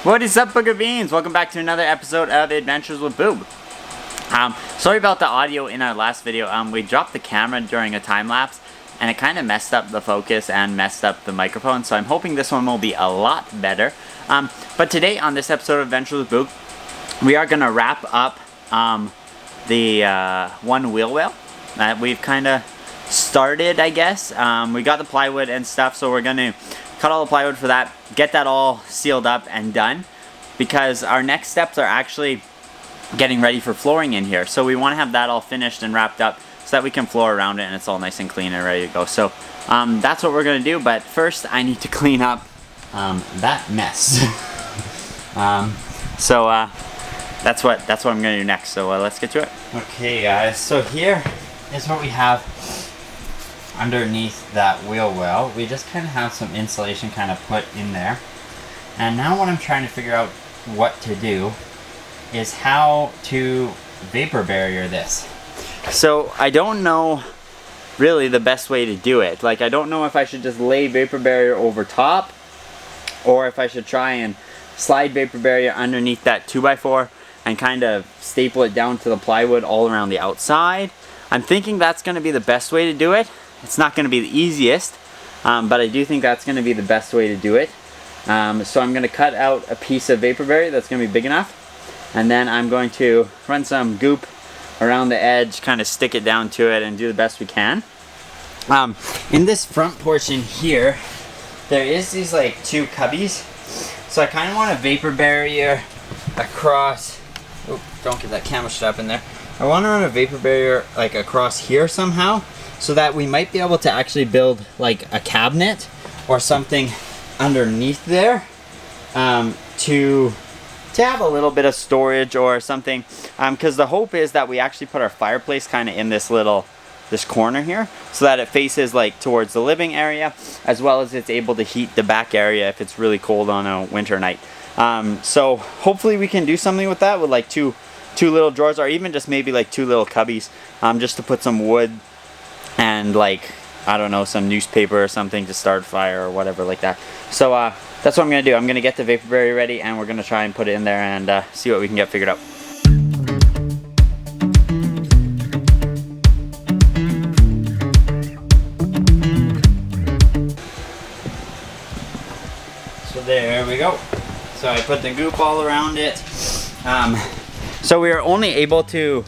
What is up, Booger Beans? Welcome back to another episode of Adventures with Boob. Sorry about the audio in our last video. We dropped the camera during a time lapse and it kind of messed up the focus and messed up the microphone, so I'm hoping this one will be a lot better. But today on this episode of Adventures with Boob, we are going to wrap up the one wheel well that we've kind of started, I guess. We got the plywood and stuff, so we're going to cut all the plywood for that, get that all sealed up and done, because our next steps are actually getting ready for flooring in here. So we want to have that all finished and wrapped up so that we can floor around it and it's all nice and clean and ready to go. So that's what we're going to do, but first I need to clean up that mess. That's what I'm going to do next, so let's get to it. Okay guys, so here is what we have underneath that wheel well. We just kind of have some insulation kind of put in there, and now what I'm trying to figure out what to do is how to vapor barrier this. So I don't know really the best way to do it. Like, I don't know if I should just lay vapor barrier over top or if I should try and slide vapor barrier underneath that 2x4 and kind of staple it down to the plywood all around the outside. I'm thinking that's going to be the best way to do it. It's not going to be the easiest, but I do think that's going to be the best way to do it. So I'm going to cut out a piece of vapor barrier that's going to be big enough, and then I'm going to run some goop around the edge, kind of stick it down to it and do the best we can. In this front portion here, there is these like two cubbies, so I kind of want a vapor barrier across. Oh, don't get that camera strap in there. I want to run a vapor barrier like across here somehow, so that we might be able to actually build like a cabinet or something underneath there to have a little bit of storage or something, because the hope is that we actually put our fireplace kind of in this corner here, so that it faces like towards the living area, as well as it's able to heat the back area if it's really cold on a winter night. So hopefully we can do something with that, with like two little drawers, or even just maybe like two little cubbies, just to put some wood and like, I don't know, some newspaper or something to start fire or whatever like that. So that's what I'm going to do. I'm going to get the vapor barrier ready, and we're going to try and put it in there and see what we can get figured out. So there we go. So I put the goop all around it. So we are only able to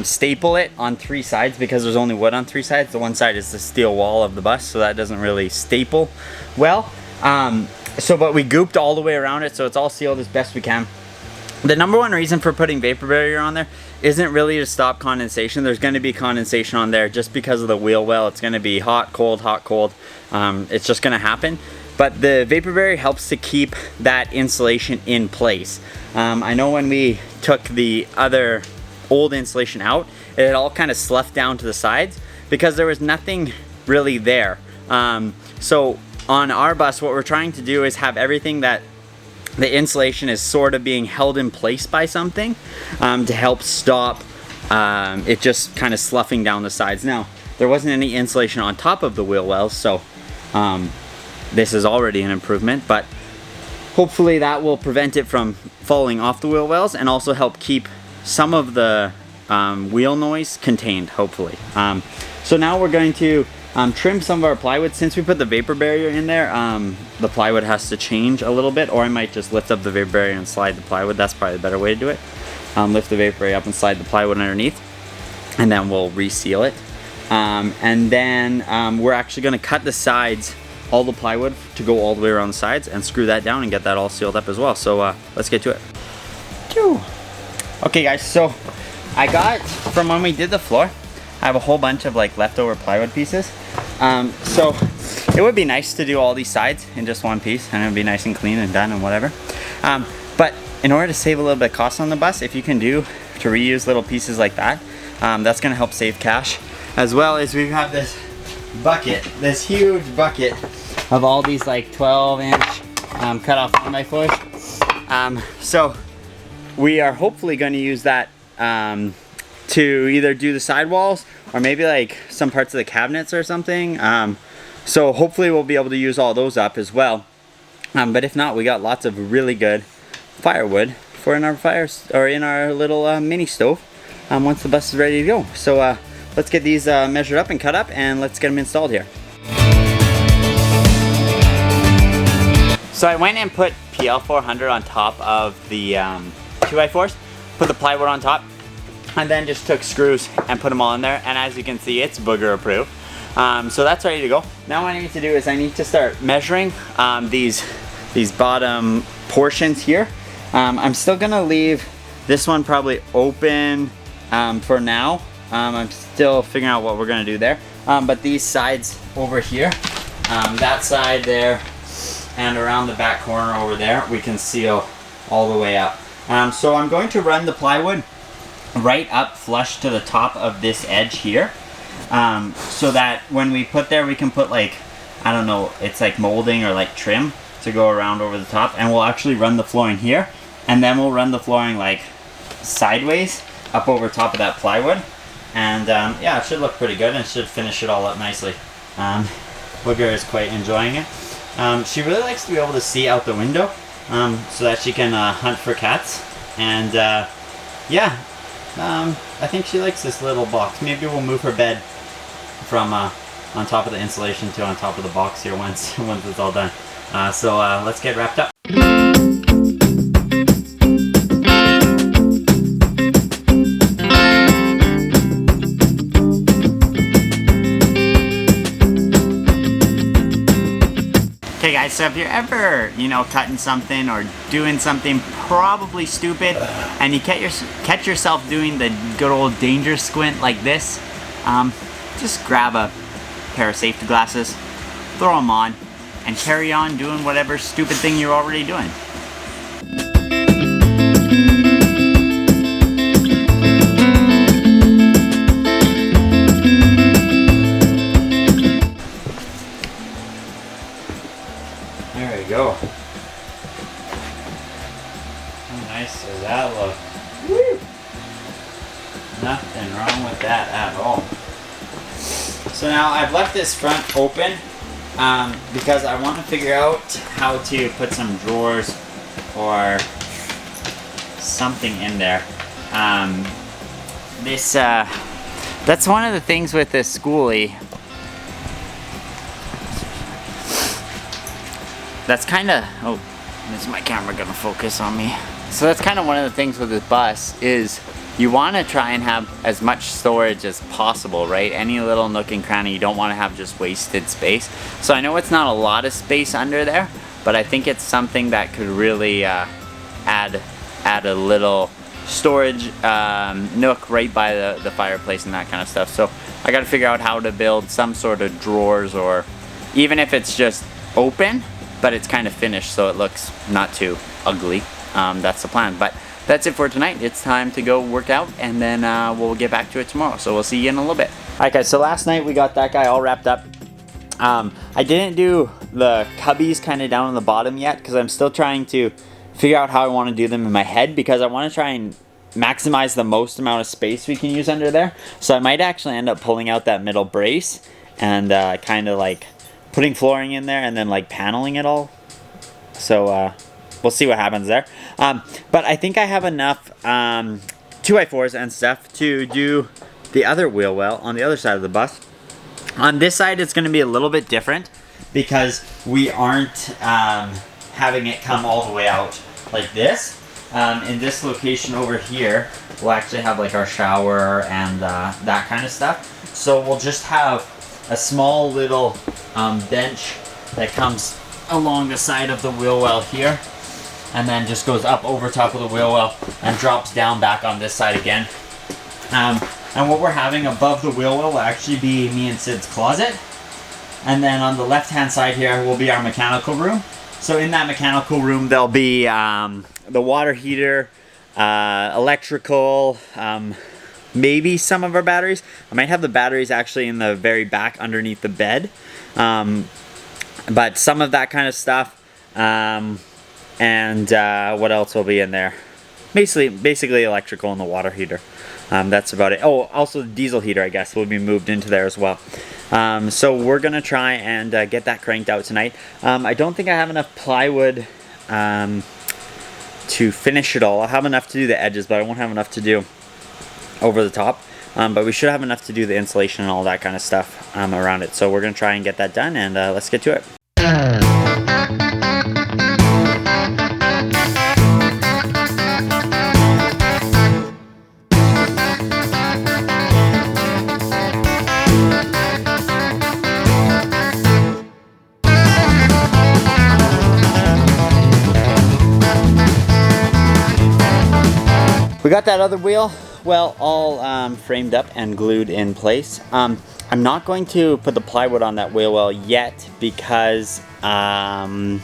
staple it on three sides because there's only wood on three sides. The one side is the steel wall of the bus, so that doesn't really staple well. But we gooped all the way around it, so it's all sealed as best we can. The number one reason for putting vapor barrier on there isn't really to stop condensation. There's going to be condensation on there just because of the wheel well. It's going to be hot, cold, hot, cold. It's just going to happen. But the vapor barrier helps to keep that insulation in place. I know when we took the other old insulation out, it all kind of sloughed down to the sides because there was nothing really there. So on our bus, what we're trying to do is have everything that the insulation is sort of being held in place by something, to help stop it just kind of sloughing down the sides. Now, there wasn't any insulation on top of the wheel wells, so this is already an improvement, but hopefully that will prevent it from falling off the wheel wells and also help keep some of the wheel noise contained, hopefully. So now we're going to trim some of our plywood. Since we put the vapor barrier in there, the plywood has to change a little bit, or I might just lift up the vapor barrier and slide the plywood. That's probably the better way to do it. Lift the vapor barrier up and slide the plywood underneath, and then we'll reseal it. And then we're actually going to cut the sides, all the plywood, to go all the way around the sides and screw that down and get that all sealed up as well. So let's get to it. Okay guys, so I got, from when we did the floor, I have a whole bunch of like leftover plywood pieces. So it would be nice to do all these sides in just one piece, and it would be nice and clean and done and whatever. But in order to save a little bit of cost on the bus, if you can do to reuse little pieces like that, that's going to help save cash. As well as we have this bucket, this huge bucket of all these like 12-inch cut off 1x4s. So we are hopefully going to use that to either do the sidewalls or maybe like some parts of the cabinets or something. So hopefully we'll be able to use all those up as well. But if not, we got lots of really good firewood for in our fires or in our little mini stove once the bus is ready to go. So let's get these measured up and cut up, and let's get them installed here. So I went and put PL 400 on top of the 2x4s, put the plywood on top, and then just took screws and put them all in there, and as you can see, it's booger approved. So that's ready to go. Now what I need to do is I need to start measuring these bottom portions here. I'm still gonna leave this one probably open for now. I'm still figuring out what we're gonna do there. But these sides over here, that side there, and around the back corner over there, we can seal all the way up. So I'm going to run the plywood right up flush to the top of this edge here. So that when we put there, we can put like, I don't know, it's like molding or like trim to go around over the top, and we'll actually run the flooring here, and then we'll run the flooring like sideways up over top of that plywood, and yeah, it should look pretty good and should finish it all up nicely. Booger is quite enjoying it. She really likes to be able to see out the window so that she can hunt for cats, and yeah, I think she likes this little box. Maybe we'll move her bed from on top of the insulation to on top of the box here once it's all done. So let's get wrapped up. Okay guys, so if you're ever, cutting something or doing something probably stupid, and you catch yourself doing the good old danger squint like this, just grab a pair of safety glasses, throw them on, and carry on doing whatever stupid thing you're already doing. There we go. How nice does that look? Woo! Nothing wrong with that at all. So now I've left this front open because I want to figure out how to put some drawers or something in there. That's one of the things with this schoolie. That's kind of, oh, is my camera gonna focus on me? So that's kind of one of the things with this bus is you want to try and have as much storage as possible, right? Any little nook and cranny, you don't want to have just wasted space. So I know it's not a lot of space under there, but I think it's something that could really add a little storage nook right by the fireplace and that kind of stuff. So I got to figure out how to build some sort of drawers, or even if it's just open, but it's kind of finished so it looks not too ugly. That's the plan. But that's it for tonight. It's time to go work out, and then we'll get back to it tomorrow. So we'll see you in a little bit. Alright guys, so last night we got that guy all wrapped up. I didn't do the cubbies kind of down on the bottom yet because I'm still trying to figure out how I want to do them in my head, because I want to try and maximize the most amount of space we can use under there. So I might actually end up pulling out that middle brace and kind of like putting flooring in there and then like paneling it all. So we'll see what happens there. But I think I have enough 2x4s and stuff to do the other wheel well on the other side of the bus. On this side it's going to be a little bit different because we aren't having it come all the way out like this. In this location over here we'll actually have like our shower and that kind of stuff. So we'll just have a small little bench that comes along the side of the wheel well here, and then just goes up over top of the wheel well and drops down back on this side again. And what we're having above the wheel well will actually be me and Sid's closet, and then on the left hand side here will be our mechanical room. So in that mechanical room there'll be the water heater, electrical, maybe some of our batteries. I might have the batteries actually in the very back underneath the bed. But some of that kind of stuff. And what else will be in there? Basically electrical and the water heater. That's about it. Oh, also the diesel heater, I guess, will be moved into there as well. So we're gonna try and get that cranked out tonight. I don't think I have enough plywood to finish it all. I'll have enough to do the edges, but I won't have enough to do over the top. But we should have enough to do the insulation and all that kind of stuff around it. So we're going to try and get that done, and let's get to it. We got that other wheel, well, all framed up and glued in place. I'm not going to put the plywood on that wheel well yet because we're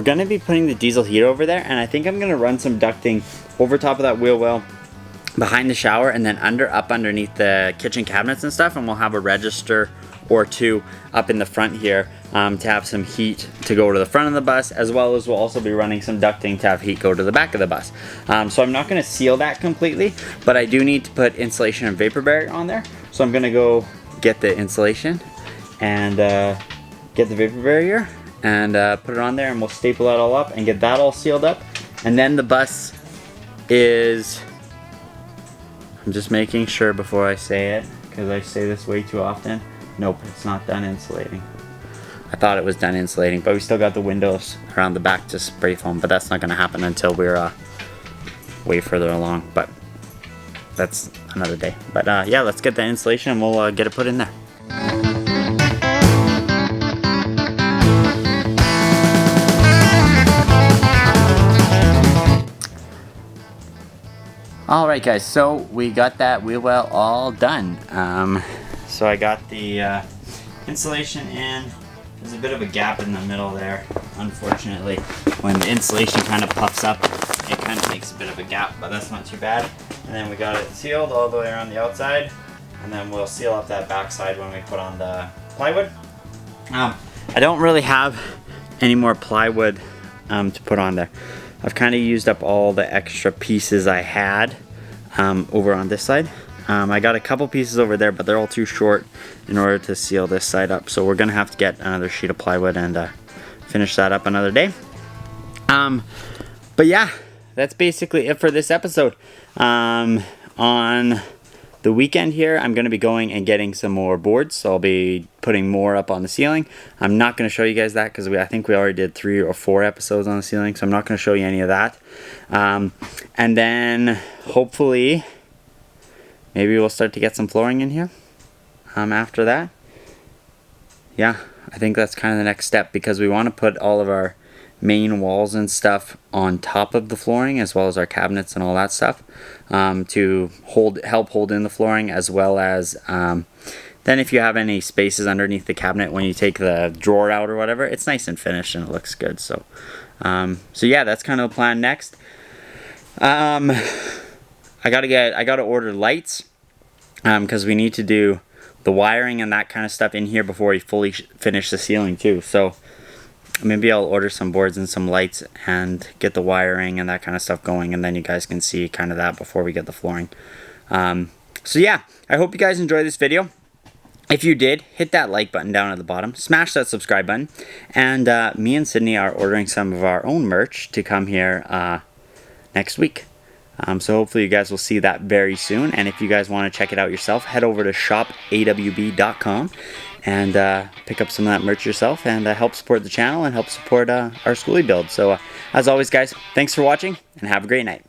going to be putting the diesel heat over there, and I think I'm going to run some ducting over top of that wheel well behind the shower and then up underneath the kitchen cabinets and stuff, and we'll have a register or two up in the front here to have some heat to go to the front of the bus, as well as we'll also be running some ducting to have heat go to the back of the bus. So I'm not going to seal that completely, but I do need to put insulation and vapor barrier on there. So I'm going to go get the insulation and get the vapor barrier and put it on there, and we'll staple that all up and get that all sealed up. And then the bus is, I'm just making sure before I say it, because I say this way too often. Nope, it's not done insulating. I thought it was done insulating, but we still got the windows around the back to spray foam, but that's not going to happen until we're way further along, but that's another day. But yeah, let's get the insulation and we'll get it put in there. Alright guys, so we got that wheel well all done. So I got the insulation in. There's a bit of a gap in the middle there, unfortunately. When the insulation kind of puffs up, it kind of makes a bit of a gap, but that's not too bad. And then we got it sealed all the way around the outside, and then we'll seal up that back side when we put on the plywood. I don't really have any more plywood to put on there. I've kind of used up all the extra pieces I had over on this side. I got a couple pieces over there, but they're all too short in order to seal this side up. So we're going to have to get another sheet of plywood and finish that up another day. But yeah, that's basically it for this episode. On the weekend here, I'm going to be going and getting some more boards. So I'll be putting more up on the ceiling. I'm not going to show you guys that because I think we already did 3 or 4 episodes on the ceiling. So I'm not going to show you any of that. And then hopefully maybe we'll start to get some flooring in here after that. Yeah, I think that's kind of the next step, because we want to put all of our main walls and stuff on top of the flooring, as well as our cabinets and all that stuff, to help hold in the flooring, as well as then if you have any spaces underneath the cabinet when you take the drawer out or whatever, it's nice and finished and it looks good. So so yeah, that's kind of the plan next. I gotta order lights because we need to do the wiring and that kind of stuff in here before we fully finish the ceiling too. So maybe I'll order some boards and some lights and get the wiring and that kind of stuff going, and then you guys can see kind of that before we get the flooring. So yeah, I hope you guys enjoyed this video. If you did, hit that like button down at the bottom, smash that subscribe button, and me and Sydney are ordering some of our own merch to come here next week. So hopefully you guys will see that very soon, and if you guys want to check it out yourself, head over to shopawb.com and pick up some of that merch yourself, and help support the channel and help support our schoolie build. So as always guys, thanks for watching and have a great night.